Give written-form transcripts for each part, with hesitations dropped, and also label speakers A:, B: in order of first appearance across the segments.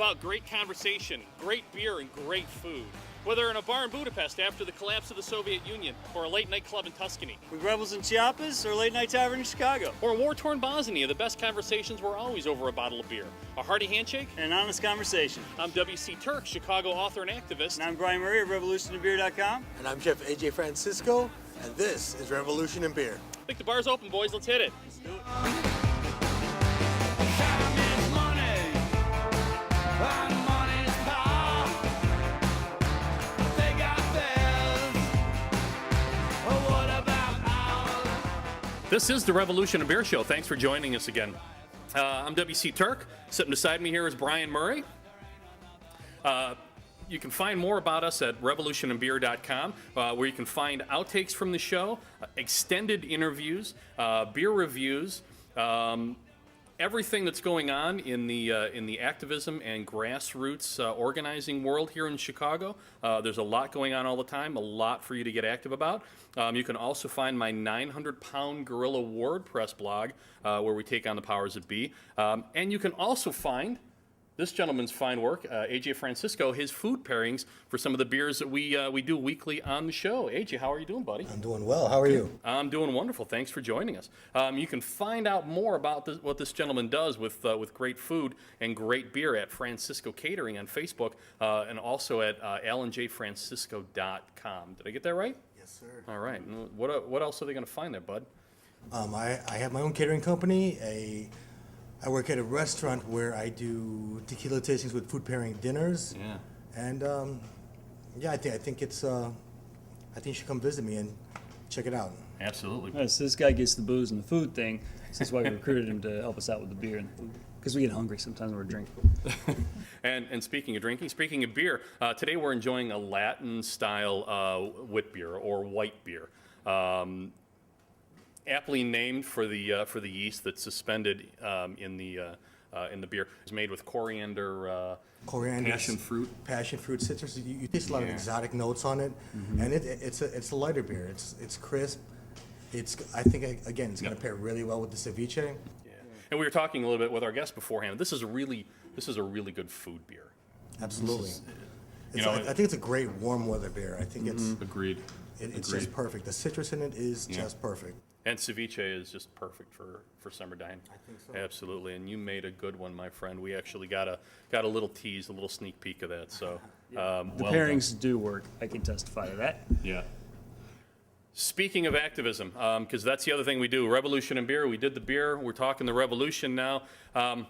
A: about great conversation, great beer, and great food. Whether in a bar in Budapest after the collapse of the Soviet Union, or a late night club in Tuscany,
B: with Rebels in Chiapas, or a late night tavern in Chicago,
A: or war-torn Bosnia, the best conversations were always over a bottle of beer. A hearty handshake,
B: and an honest conversation.
A: I'm W.C. Turk, Chicago author and activist.
B: And I'm Brian Murray of revolutionandbeer.com.
C: And I'm Chef AJ Francisco, and this is Revolution in Beer.
A: I think the bar's open, boys. Let's hit it.
B: Let's do it.
A: This is the Revolution in Beer Show. Thanks for joining us again. I'm W.C. Turk. Sitting beside me here is Brian Murray. You can find more about us at revolutionandbeer.com, where you can find outtakes from the show, extended interviews, beer reviews, everything that's going on in the activism and grassroots organizing world here in Chicago. There's a lot going on all the time, a lot for you to get active about. You can also find my 900-pound Gorilla WordPress blog, where we take on the powers that be. And you can also find this gentleman's fine work, AJ Francisco, his food pairings for some of the beers that we do weekly on the show. AJ, how are you doing, buddy?
C: I'm doing well. How are you?
A: I'm doing wonderful. Thanks for joining us. You can find out more about what this gentleman does with great food and great beer at Francisco Catering on Facebook, and also at alanjfrancisco.com. Did I get that right?
C: Yes, sir.
A: All right. What else are they going to find there, bud?
C: I have my own catering company. I work at a restaurant where I do tequila tastings with food pairing dinners.
A: Yeah.
C: And I think it's I think you should come visit me and check it out.
A: Absolutely.
B: All right, so this guy gets the booze and the food thing. This is why we recruited him to help us out with the beer and the food. Because we get hungry sometimes when we're drinking.
A: And speaking of drinking, speaking of beer, today we're enjoying a Latin-style wit beer or white beer. Aptly named for the yeast that's suspended in the beer. It's made with coriander, passion fruit,
C: citrus. You taste a lot of exotic notes on it, and it's a lighter beer. It's crisp. I think again it's going to pair really well with the ceviche.
A: Yeah. And we were talking a little bit with our guest beforehand. This is a really good food beer.
C: Absolutely.
A: I
C: think it's a great warm weather beer. I think it's
A: agreed.
C: It's just perfect. The citrus in it is just perfect.
A: And ceviche is just perfect for summer dining.
C: I think so.
A: Absolutely. And you made a good one, my friend. We actually got a little tease, a little sneak peek of that. So
B: the pairings do work. I can testify to that.
A: Yeah. Speaking of activism, because that's the other thing we do, Revolution in Beer. We did the beer. We're talking the revolution now. And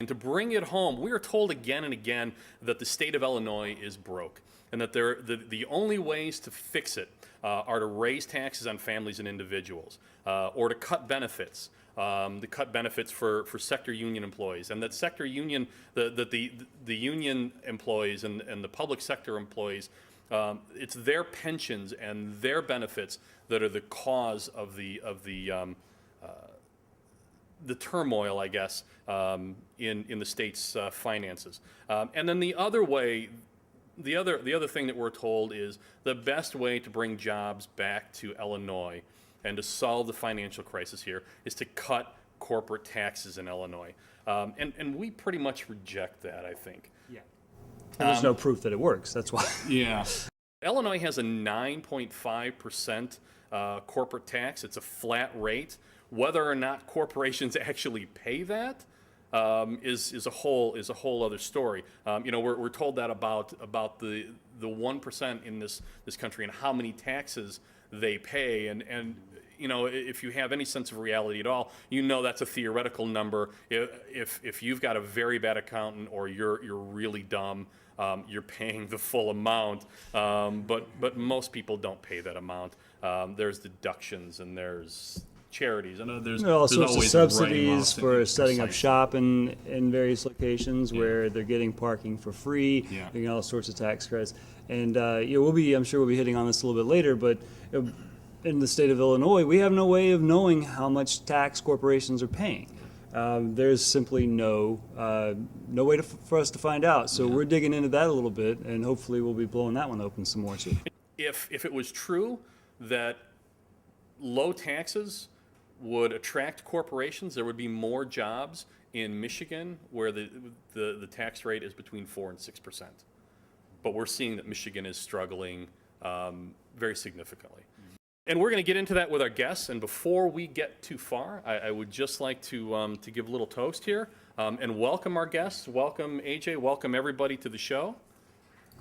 A: to bring it home, we are told again and again that the state of Illinois is broke, and that the only ways to fix it are to raise taxes on families and individuals, or to cut benefits. To cut benefits for sector union employees, and that sector union, the union employees and the public sector employees, it's their pensions and their benefits that are the cause of the turmoil, I guess, in the state's finances. And then the other way, the other thing that we're told is the best way to bring jobs back to Illinois and to solve the financial crisis here is to cut corporate taxes in Illinois. And we pretty much reject that, I think.
B: Yeah. There's no proof that it works. That's why.
A: Yeah. Illinois has a 9.5% corporate tax. It's a flat rate. Whether or not corporations actually pay that is a whole other story. We're told that about the 1% in this country and how many taxes they pay, and if you have any sense of reality at all, that's a theoretical number. If you've got a very bad accountant or you're really dumb, you're paying the full amount. But most people don't pay that amount. There's deductions and there's charities. I know there's
B: all sorts of subsidies for setting up
A: precise.
B: shop in various locations where they're getting parking for free.
A: Yeah.
B: They're getting all sorts of tax credits. And I'm sure we'll be hitting on this a little bit later, but in the state of Illinois, we have no way of knowing how much tax corporations are paying. There's simply no way for us to find out. So we're digging into that a little bit, and hopefully we'll be blowing that one open some more too.
A: If it was true that low taxes would attract corporations. There would be more jobs in Michigan where the tax rate is between 4 and 6%. But we're seeing that Michigan is struggling very significantly. And we're going to get into that with our guests. And before we get too far, I would just like to give a little toast here and welcome our guests. Welcome, AJ. Welcome, everybody, to the show.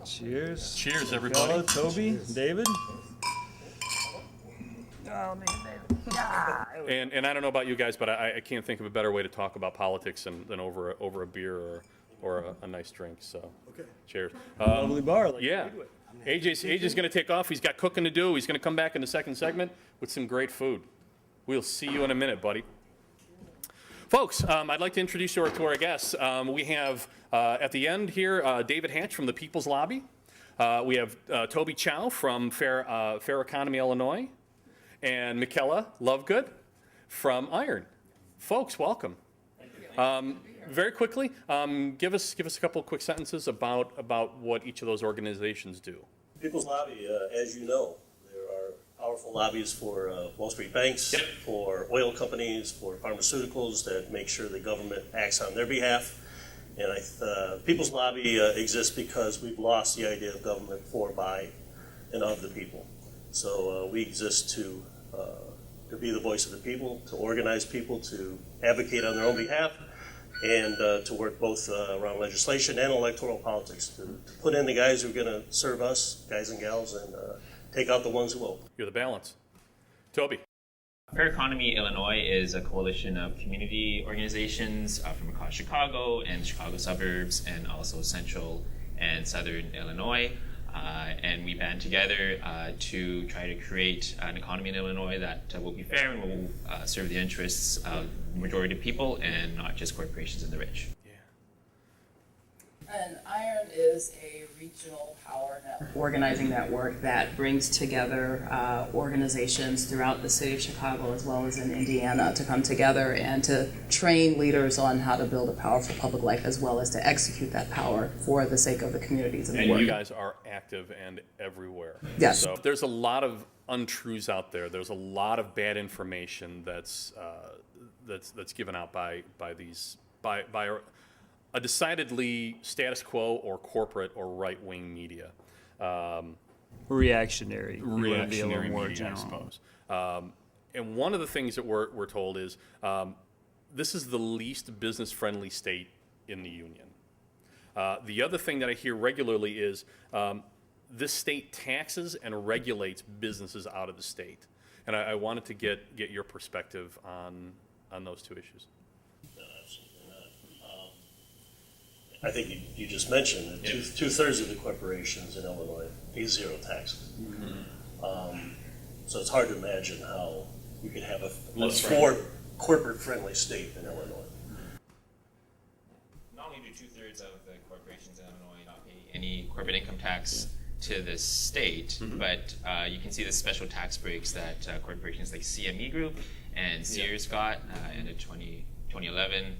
B: Cheers.
A: Cheers, everybody.
B: Hello, Toby,
A: Cheers.
B: David.
A: And I don't know about you guys, but I can't think of a better way to talk about politics than over a beer or a nice drink. So,
C: Okay.
A: cheers.
B: Lovely bar. Like
A: Yeah.
B: Leadway.
A: AJ's going to take off. He's got cooking to do. He's going to come back in the second segment with some great food. We'll see you in a minute, buddy. Folks, I'd like to introduce you to our guests. We have, at the end here, David Hatch from the People's Lobby. We have Toby Chow from Fair Economy, Illinois. And Michaela Lovegood from IIRON. Folks, welcome. Very quickly, give us a couple of quick sentences about what each of those organizations do.
D: People's Lobby, as you know, there are powerful lobbies for Wall Street banks,
A: Yep.
D: for oil companies, for pharmaceuticals that make sure the government acts on their behalf. And People's Lobby exists because we've lost the idea of government for, by, and of the people. So we exist to be the voice of the people, to organize people, to advocate on their own behalf, and to work both around legislation and electoral politics, to put in the guys who are going to serve us, guys and gals, and take out the ones who won't.
A: You're the balance. Toby.
E: Fair Economy Illinois is a coalition of community organizations from across Chicago and Chicago suburbs, and also central and southern Illinois. And we band together to try to create an economy in Illinois that will be fair and will serve the interests of the majority of people and not just corporations and the rich.
F: And IIRON is a regional power network, organizing network that brings together organizations throughout the city of Chicago as well as in Indiana to come together and to train leaders on how to build a powerful public life as well as to execute that power for the sake of the communities and the
A: And
F: work.
A: you guys are active and everywhere.
F: Yes.
A: So there's a lot of untruths out there. There's a lot of bad information that's given out by a decidedly status quo or corporate or right-wing media.
B: Reactionary. would be a little
A: Reactionary
B: more
A: media,
B: general.
A: I suppose. And one of the things that we're told is this is the least business-friendly state in the union. The other thing that I hear regularly is this state taxes and regulates businesses out of the state. And I wanted to get your perspective on those two issues.
D: No, absolutely not. I think you just mentioned that two-thirds of the corporations in Illinois pay zero taxes. So it's hard to imagine how you could have a more corporate-friendly state in Illinois.
E: Not only do 2/3 of the corporations in Illinois not pay any corporate income tax to the state, but you can see the special tax breaks that corporations like CME Group and Sears got in 2011.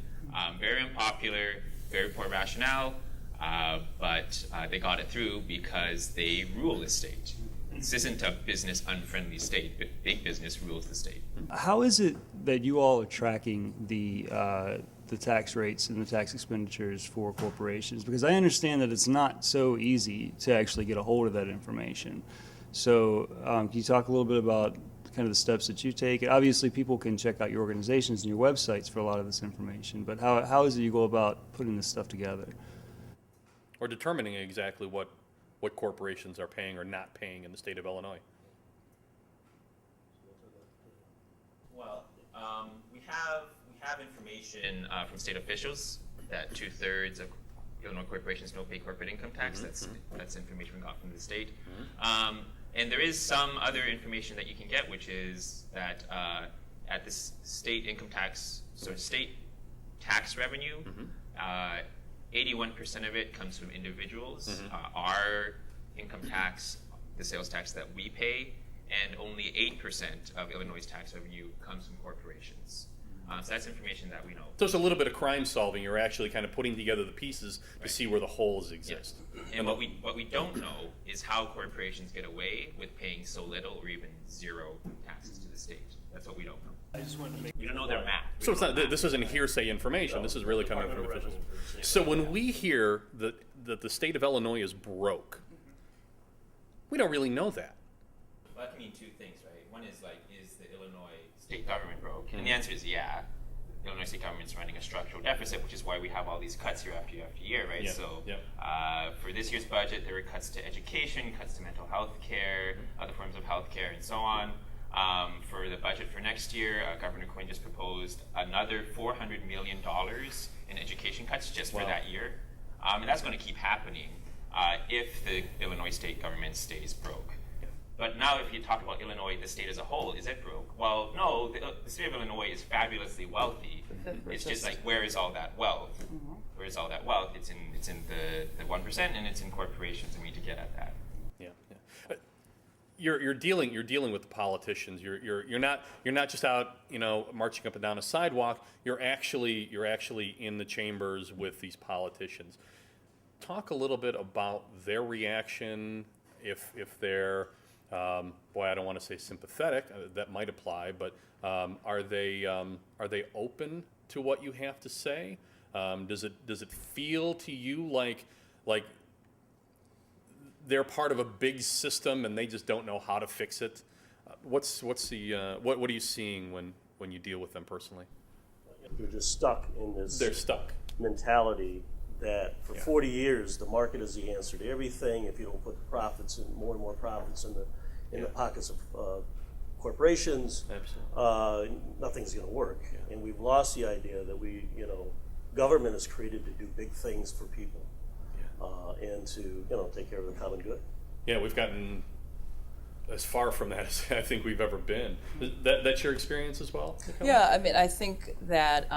E: Very unpopular, very poor rationale, but they got it through because they rule the state. This isn't a business unfriendly state, but big business rules the state.
B: How is it that you all are tracking the tax rates and the tax expenditures for corporations? Because I understand that it's not so easy to actually get a hold of that information. So can you talk a little bit about kind of the steps that you take? Obviously, people can check out your organizations and your websites for a lot of this information, but how is it you go about putting this stuff together?
A: Or determining exactly what corporations are paying or not paying in the state of Illinois.
E: Well, we have information from state officials that 2/3 of Illinois corporations don't pay corporate income tax. That's information we got from the state. And there is some other information that you can get, which is that at the state income tax, so state tax revenue, 81% of it comes from individuals. Our income tax, the sales tax that we pay, and only 8% of Illinois' tax revenue comes from corporations. So that's information that we know.
A: So it's a little bit of crime solving. You're actually kind of putting together the pieces to see where the holes exist.
E: And what we don't know is how corporations get away with paying so little or even zero taxes to the state. That's what we don't know. I just wanted to make. We don't know their math.
A: So it's not, this isn't hearsay information, this is really coming from officials. So when we hear that the state of Illinois is broke, we don't really know that.
E: Well, that can mean two things, right? One is like, is the Illinois state government broke? And the answer is yeah. The Illinois state government's running a structural deficit, which is why we have all these cuts year after year after year, right?
A: Yeah,
E: So
A: yeah.
E: For this year's budget, there were cuts to education, cuts to mental health care, other forms of health care, and so on. For the budget for next year, Governor Quinn just proposed another $400 million in education cuts just for that year. And that's going to keep happening if the Illinois state government stays broke. But now if you talk about Illinois, the state as a whole, is it broke? Well, no, the state of Illinois is fabulously wealthy. It's just like, where is all that wealth? Where is all that wealth? It's in the 1% and it's in corporations, and we need to get at that.
A: Yeah, yeah. You're dealing with the politicians. You're not just out, marching up and down a sidewalk. You're actually in the chambers with these politicians. Talk a little bit about their reaction, if they're boy, I don't want to say sympathetic. That might apply, but are they open to what you have to say? Does it feel to you like they're part of a big system and they just don't know how to fix it? What are you seeing when you deal with them personally?
D: They're just stuck in this
A: They're stuck.
D: mentality that for 40 years the market is the answer to everything. If you don't put the profits and more profits in the pockets of corporations, nothing's going to work. Yeah. And we've lost the idea that government is created to do big things for people, and to take care of the common good. Yeah,
A: we've gotten as far from that as I think we've ever been. That's your experience as well, Michaela?
F: Yeah, I mean, I think that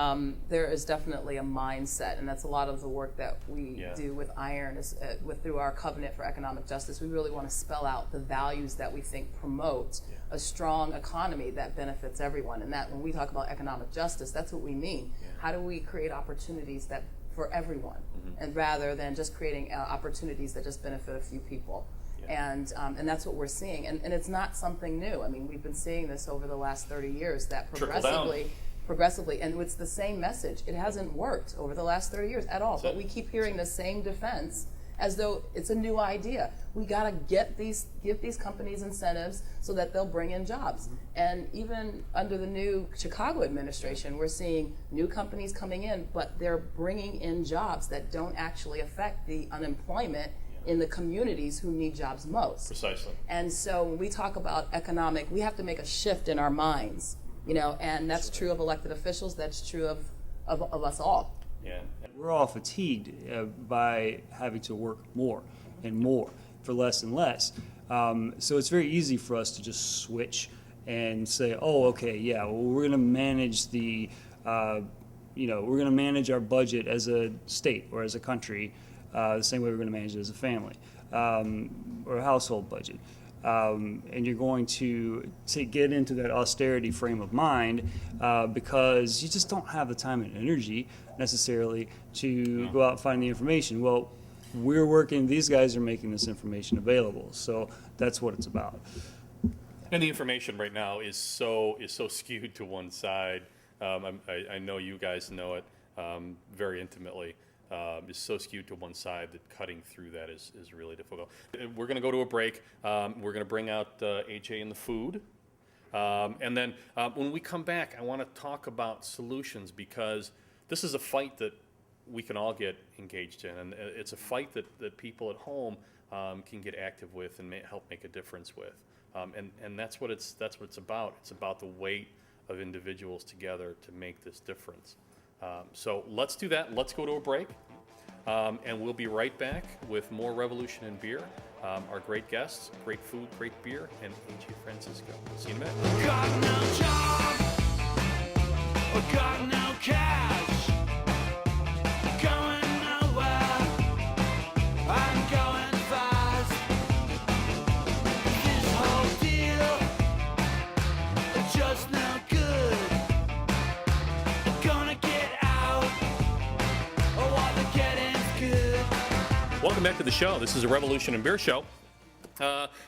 F: there is definitely a mindset, and that's a lot of the work that we do with IIRON is through our Covenant for Economic Justice. We really want to spell out the values that we think promote a strong economy that benefits everyone. And that when we talk about economic justice, that's what we mean. How do we create opportunities that for everyone, and rather than just creating opportunities that just benefit a few people? And that's what we're seeing, and it's not something new. I mean, we've been seeing this over the last 30 years that progressively, and it's the same message. It hasn't worked over the last 30 years at all, but we keep hearing the same defense as though it's a new idea. We gotta give these companies incentives so that they'll bring in jobs. And even under the new Chicago administration, we're seeing new companies coming in, but they're bringing in jobs that don't actually affect the unemployment in the communities who need jobs most.
A: Precisely.
F: And so when we talk about economic, we have to make a shift in our minds, and that's true of elected officials, that's true of us all.
A: Yeah.
B: We're all fatigued by having to work more and more for less and less. So it's very easy for us to just switch and say, oh, okay, yeah, well, we're going to manage we're going to manage our budget as a state or as a country the same way we're going to manage it as a family or a household budget. And you're going to get into that austerity frame of mind because you just don't have the time and energy necessarily to go out and find the information. Well, we're working, these guys are making this information available, so that's what it's about.
A: And the information right now is so skewed to one side. I know you guys know it very intimately. Is so skewed to one side that cutting through that is really difficult. We're going to go to a break. We're going to bring out AJ and the food. And then when we come back, I want to talk about solutions, because this is a fight that we can all get engaged in. And it's a fight that people at home can get active with and help make a difference with. And that's what it's about. It's about the weight of individuals together to make this difference. So let's do that. Let's go to a break. And we'll be right back with more Revolution in Beer. Our great guests, great food, great beer, and AJ Francisco. See you in a minute.
G: Got no job, got no cash, going nowhere, I'm going fast. This whole deal just no good. Gonna get out, while the getting's good.
A: Welcome back to the show. This is a Revolution in Beer show.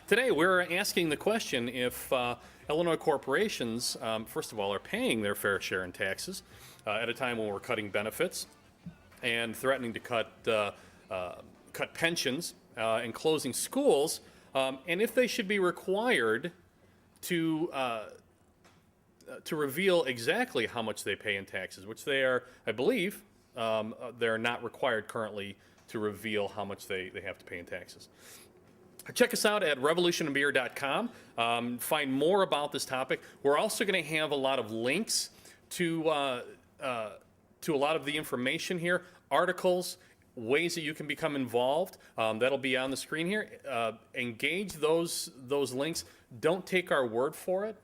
A: Today we're asking the question, if Illinois corporations, first of all, are paying their fair share in taxes at a time when we're cutting benefits and threatening to cut pensions and closing schools. And if they should be required to reveal exactly how much they pay in taxes, which they are, I believe, they're not required currently to reveal how much they have to pay in taxes. Check us out at revolutionbeer.com. Find more about this topic. We're also going to have a lot of links to a lot of the information here, articles, ways that you can become involved. That'll be on the screen here. Engage those links. Don't take our word for it.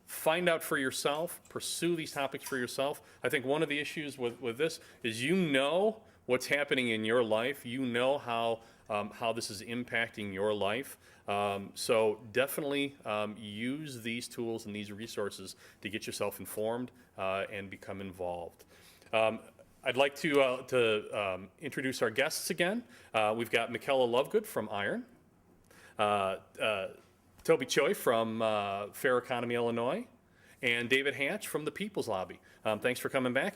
A: Find out for yourself. Pursue these topics for yourself. I think one of the issues with this is you know what's happening in your life. You know how this is impacting your life. So definitely use these tools and these resources to get yourself informed and become involved. I'd like to introduce our guests again. We've got Michaela Lovegood from IIRON, Toby Chow from Fair Economy, Illinois, and David Hatch from the People's Lobby. Thanks for coming back.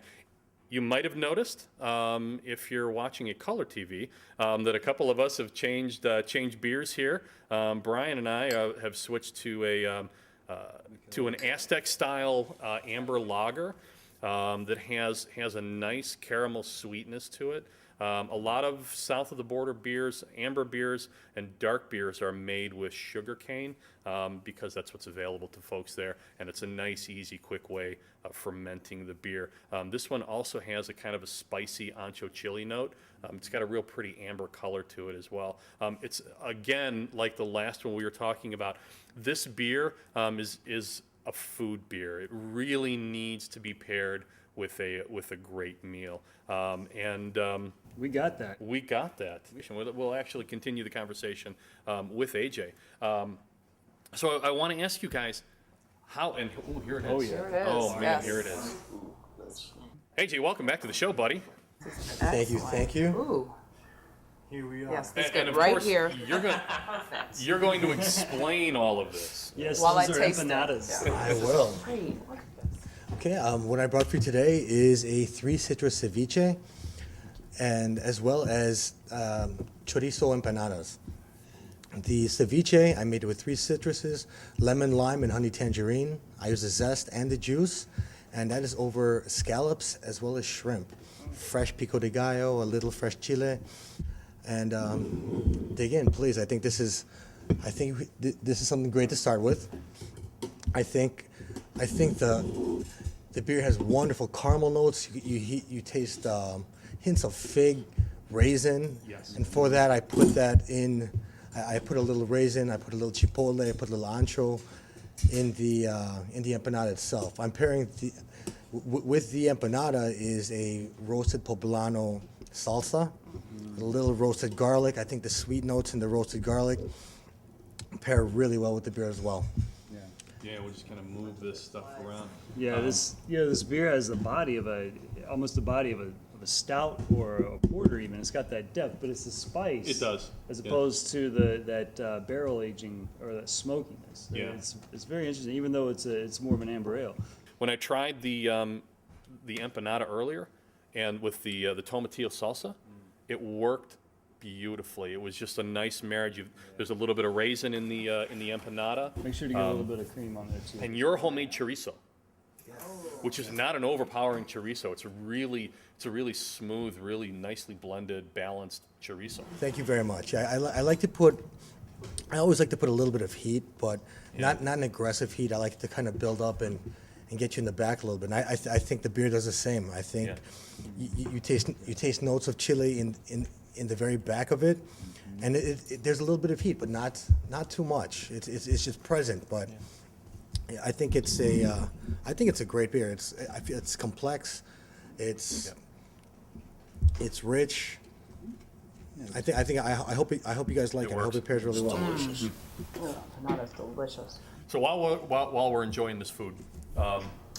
A: You might have noticed, if you're watching a color TV, that a couple of us have changed beers here. Brian and I have switched to an Aztec-style amber lager that has a nice caramel sweetness to it. A lot of south of the border beers, amber beers, and dark beers are made with sugar cane because that's what's available to folks there, and it's a nice, easy, quick way of fermenting the beer. This one also has a kind of a spicy ancho chili note. It's got a real pretty amber color to it as well. It's, again, like the last one we were talking about, this beer is a food beer. It really needs to be paired with a great meal.
B: We got that.
A: We got that. We'll actually continue the conversation with AJ. So I want to ask you guys how, and here it is.
B: Oh, yeah.
F: Here it is.
A: Oh, man,
F: Yes.
A: here it is. AJ, welcome back to the show, buddy.
C: Thank you, thank you.
F: Ooh,
C: Here we are.
F: yes, let's
A: And
F: get
A: of
F: right
A: course,
F: here.
A: you're going to explain all of this.
B: Yes,
F: While I
B: those are
F: taste it.
B: empanadas.
F: Yeah.
C: I will.
F: Great, look at this.
C: Okay, what I brought for you today is a 3 citrus ceviche, and as well as chorizo empanadas. The ceviche, I made it with 3 citruses, lemon, lime, and honey tangerine. I use the zest and the juice, and that is over scallops as well as shrimp. Fresh pico de gallo, a little fresh chile, and dig in, please. I think this is something great to start with. I think the beer has wonderful caramel notes. You taste hints of fig, raisin,
A: Yes.
C: and for that I put that in. I put a little raisin, I put a little chipotle, I put a little ancho in the empanada itself. I'm pairing with the empanada is a roasted poblano salsa, a little roasted garlic. I think the sweet notes in the roasted garlic pair really well with the beer as well.
A: Yeah, we'll just kind of move this stuff around.
B: Yeah, this beer has almost the body of a stout or a porter even. It's got that depth, but it's the spice.
A: It does,
B: as
A: yeah.
B: opposed to that barrel aging or that smokiness.
A: Yeah.
B: It's very interesting, even though it's more of an amber ale.
A: When I tried the empanada earlier, and with the tomatillo salsa, it worked beautifully. It was just a nice marriage. There's a little bit of raisin in the empanada,
B: Make sure to get a little bit of cream on there too.
A: and your homemade chorizo, which is not an overpowering chorizo. It's a really smooth, really nicely blended, balanced chorizo.
C: Thank you very much. I like to put. I always like to put a little bit of heat, but not an aggressive heat. I like to kind of build up and get you in the back a little bit. And I think the beer does the same. I think you taste notes of chili in the very back of it, and there's a little bit of heat, but not too much. It's just present, but I think it's a great beer. I feel it's complex. It's rich. I hope you guys like it. I hope it pairs really well.
F: Empanada's delicious.
A: So while we're enjoying this food,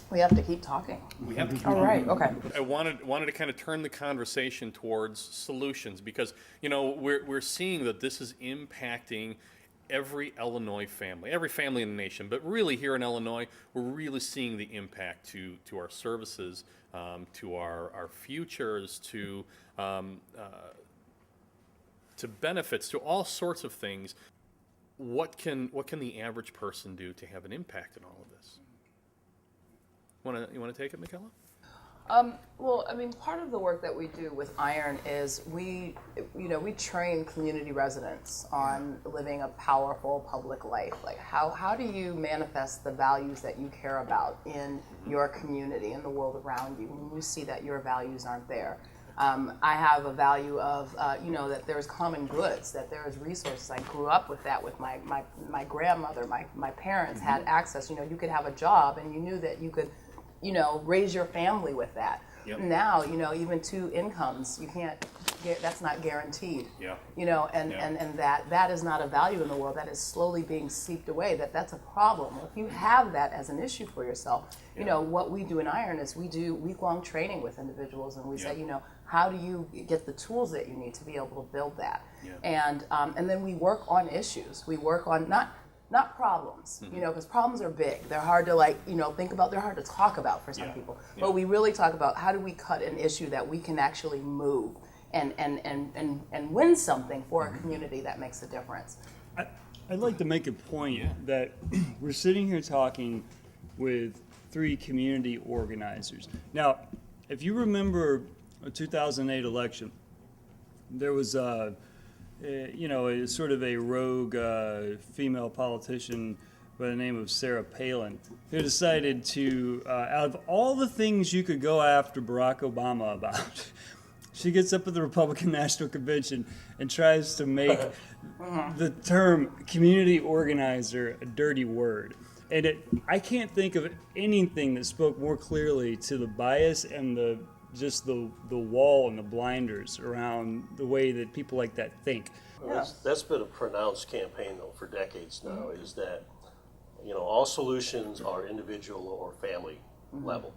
F: We have to keep talking.
A: we have to.
F: All right, okay.
A: I wanted to kind of turn the conversation towards solutions because we're seeing that this is impacting every Illinois family, every family in the nation, but really here in Illinois, we're really seeing the impact to our services, to our futures, to benefits, to all sorts of things. What can the average person do to have an impact in all of this? You wanna take it, Michaela?
F: Well, I mean, part of the work that we do with IIRON is we train community residents on living a powerful public life. Like, how do you manifest the values that you care about in your community, in the world around you, when you see that your values aren't there? I have a value of, that there's common goods, that there's resources. I grew up with that with my grandmother, my parents had access. You could have a job and you knew that you could raise your family with that.
A: Yep.
F: Now, even 2 incomes, you can't that's not guaranteed.
A: Yeah.
F: And that is not a value in the world. That is slowly being seeped away. That's a problem. If you have that as an issue for yourself, what we do in IIRON is we do week-long training with individuals, and we say, how do you get the tools that you need to be able to build that?
A: Yeah.
F: And then we work on issues. We work on not problems, because problems are big. They're hard to think about. They're hard to talk about for some people.
A: Yeah.
F: But we really talk about how do we cut an issue that we can actually move and win something for a community that makes a difference.
B: I'd like to make a point that we're sitting here talking with 3 community organizers. Now, if you remember a 2008 election, there was a sort of a rogue female politician by the name of Sarah Palin who decided to, out of all the things you could go after Barack Obama about, she gets up at the Republican National Convention and tries to make the term community organizer a dirty word. And I can't think of anything that spoke more clearly to the bias and the wall and the blinders around the way that people like that think.
D: That's been a pronounced campaign, though, for decades now, is that, all solutions are individual or family level.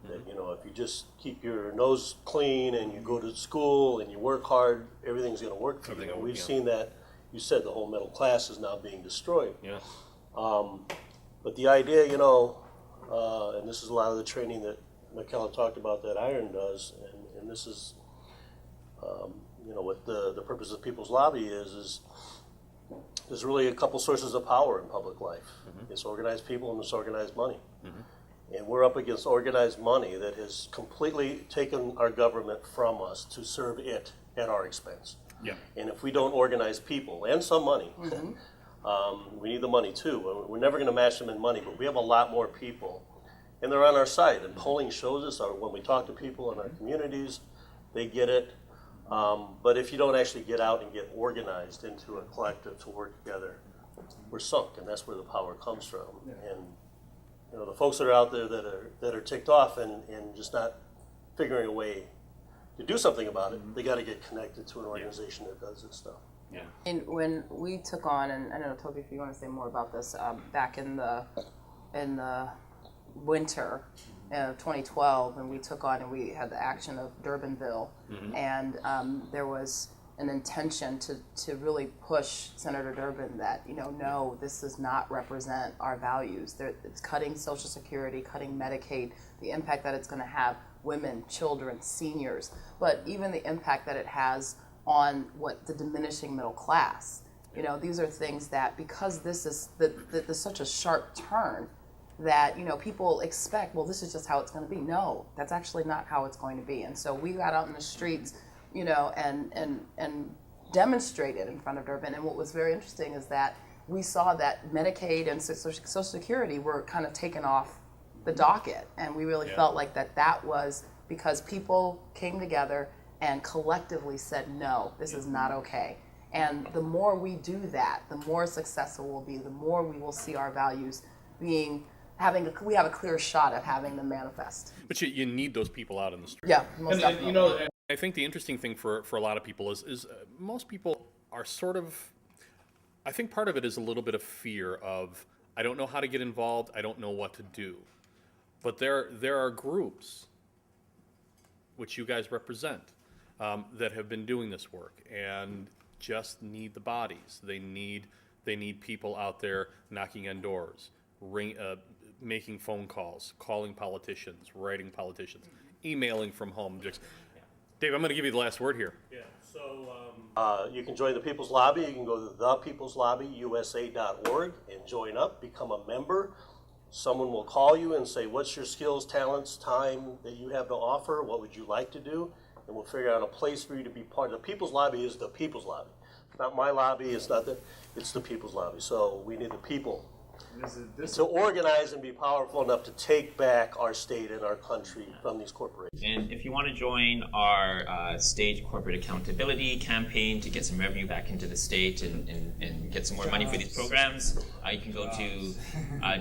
D: That, if you just keep your nose clean and you go to school and you work hard, everything's going to work for you. We've seen that. You said the whole middle class is now being destroyed.
A: Yeah.
D: But the idea, and this is a lot of the training that Michaela talked about that IIRON does, and this is, what the purpose of People's Lobby is there's really a couple sources of power in public life. It's organized people and it's organized money. And we're up against organized money that has completely taken our government from us to serve it at our expense.
A: Yeah.
D: And if we don't organize people and some money, we need the money too. We're never going to match them in money, but we have a lot more people, and they're on our side. And polling shows us, or when we talk to people in our communities, they get it. But if you don't actually get out and get organized into a collective to work together, we're sunk, and that's where the power comes from. And the folks that are out there that are ticked off and just not figuring a way to do something about it, they got to get connected to an organization that does this stuff.
A: Yeah.
F: And when we took on, and I don't know, Toby, if you want to say more about this, back in the winter of 2012, when we took on and we had the action of Durbanville, and there was an intention to really push Senator Durbin that, no, this does not represent our values. It's cutting Social Security, cutting Medicaid, the impact that it's going to have women, children, seniors, but even the impact that it has on the diminishing middle class. These are things that, because this is there's such a sharp turn, that people expect, well, this is just how it's going to be. No, that's actually not how it's going to be. And so we got out in the streets, and demonstrated in front of Durbin. And what was very interesting is that we saw that Medicaid and Social Security were kind of taken off the docket, and we really felt like that was because people came together and collectively said, no, this is not okay. And the more we do that, the more successful we'll be, the more we will see our values we have a clear shot at having them manifest.
A: But you need those people out in the street.
F: Yeah, most definitely.
A: I think the interesting thing for a lot of people is most people are sort of, I think part of it is a little bit of fear of, I don't know how to get involved, I don't know what to do. But there are groups, which you guys represent, that have been doing this work and just need the bodies. They need They need people out there knocking on doors, making phone calls, calling politicians, writing politicians, emailing from home. Dave, I'm going to give you the last word here.
D: Yeah, so you can join the People's Lobby. You can go to thepeoplesLobbyusa.org and join up, become a member. Someone will call you and say, what's your skills, talents, time that you have to offer? What would you like to do? And we'll figure out a place for you to be part of. The People's Lobby is the People's Lobby. It's not my lobby, it's the People's Lobby. So we need the people to organize and be powerful enough to take back our state and our country from these corporations.
E: And if you want to join our state corporate accountability campaign to get some revenue back into the state and get some more money for these programs, you can go to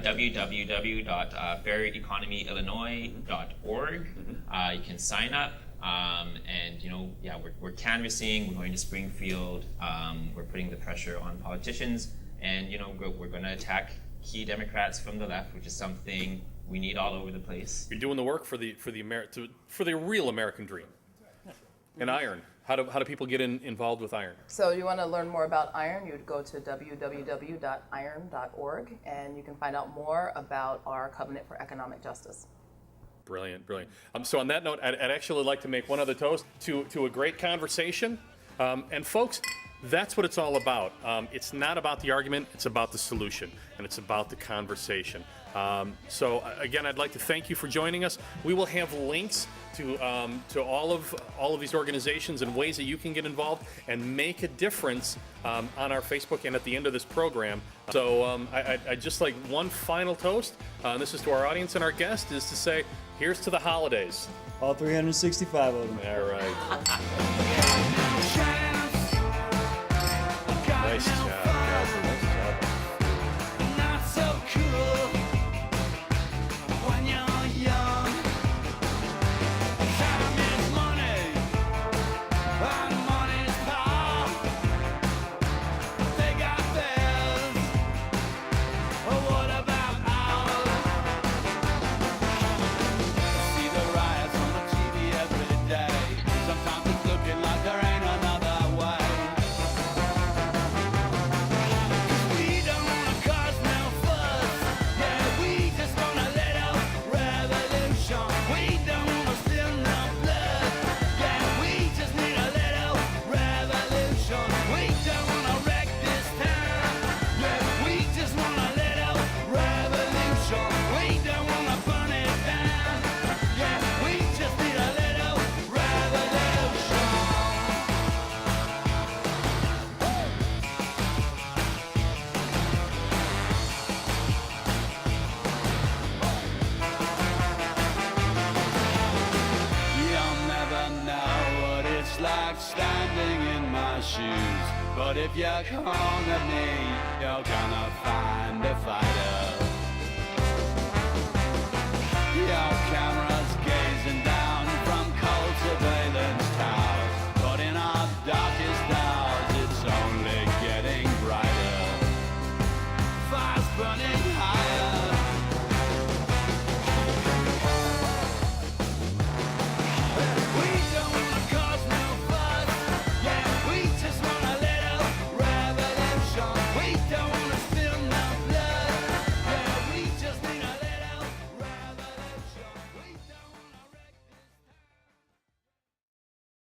E: www.faireconomyillinois.org. You can sign up. And we're canvassing. We're going to Springfield. We're putting the pressure on politicians, and we're going to attack key Democrats from the left, which is something we need all over the place.
A: You're doing the work for the real American dream. And IIRON, how do people get involved with IIRON?
F: So you want to learn more about IIRON, you'd go to www.iron.org, and you can find out more about our Covenant for Economic Justice.
A: Brilliant, brilliant. So on that note, I'd actually like to make one other toast to a great conversation. And folks, that's what it's all about. It's not about the argument, it's about the solution, and it's about the conversation. So again, I'd like to thank you for joining us. We will have links to all of these organizations and ways that you can get involved and make a difference on our Facebook and at the end of this program. So I just like one final toast, and this is to our audience and our guest, is to say, here's to the holidays.
B: All 365 of them.
A: All right. Nice job, guys. Nice job.
G: Not so cool when you're young. Time is money, and money's power. They got theirs. What about ours? See the riots on the TV every day. Sometimes it's looking like there ain't another way. We don't wanna cause no fuss. Yeah, we just wanna let out revolution. We don't wanna spill no blood. Yeah, we just need to let out revolution. We don't wanna wreck this town. Yeah, we just wanna let out revolution. We don't wanna burn it down. Yeah, we just need to let out revolution. You'll never know what it's like standing in my shoes. But if you come to me, you're gonna find a fighter. Your camera